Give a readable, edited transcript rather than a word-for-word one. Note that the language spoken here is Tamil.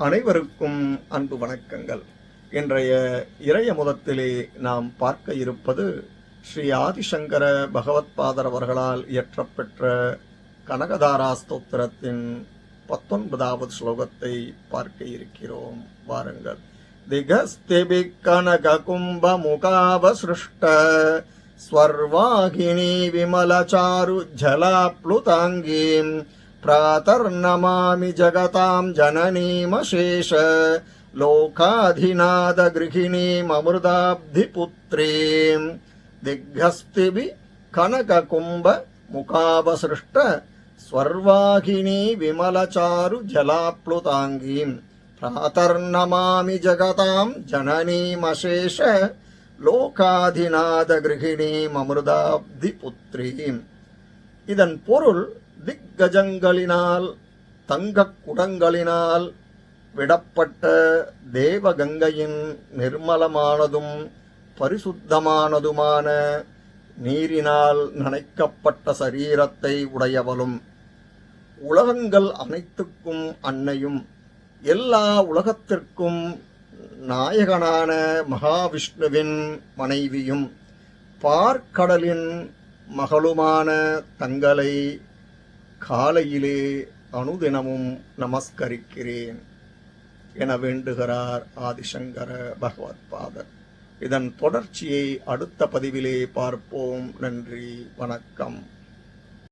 அனைவருக்கும் அன்பு வணக்கங்கள். இன்றைய இறையமுதத்திலே நாம் பார்க்க இருப்பது ஸ்ரீ ஆதிசங்கர பகவத்பாதர் அவர்களால் இயற்றப்பெற்ற கனகதாரா ஸ்தோத்திரத்தின் 19வது ஸ்லோகத்தை பார்க்க இருக்கிறோம். வாருங்கள். திகஸ்திபி கனக கும்ப முகாவசிருஷ்ட ஸ்வர்வாகினி விமலசாரு ஜலாப்ளுதாங்கீம் प्रातर्नमामि जगतां जननीमशेष लोकाधिनादगृहिणीममृताब्धिपुत्रीं दिग्गस्तिभि कनककुम्भ मुखावसृष्ट स्वर्वाहिनी विमलचारु जलाप्लुताङ्गीं प्रातर्नमामि जगतां जननीमशेष लोकाधिनादगृहिणीममृताब्धिपुत्रीं. இதன் பொருள், திக்கஜங்களினால் தங்கக் குடங்களினால் விடப்பட்ட தேவகங்கையின் நிர்மலமானதும் பரிசுத்தமானதுமான நீரினால் நனைக்கப்பட்ட சரீரத்தை உடையவளும், உலகங்கள் அனைத்துக்கும் அன்னையும், எல்லா உலகத்திற்கும் நாயகனான மகாவிஷ்ணுவின் மனைவியும், பார்க்கடலின் மகளுமான தங்களை காலையிலே அனுதினமும் நமஸ்கரிக்கிறேன் என வேண்டுகிறார் ஆதிசங்கர பகவத்பாதர். இதன் தொடர்ச்சியை அடுத்த பதிவிலே பார்ப்போம். நன்றி, வணக்கம்.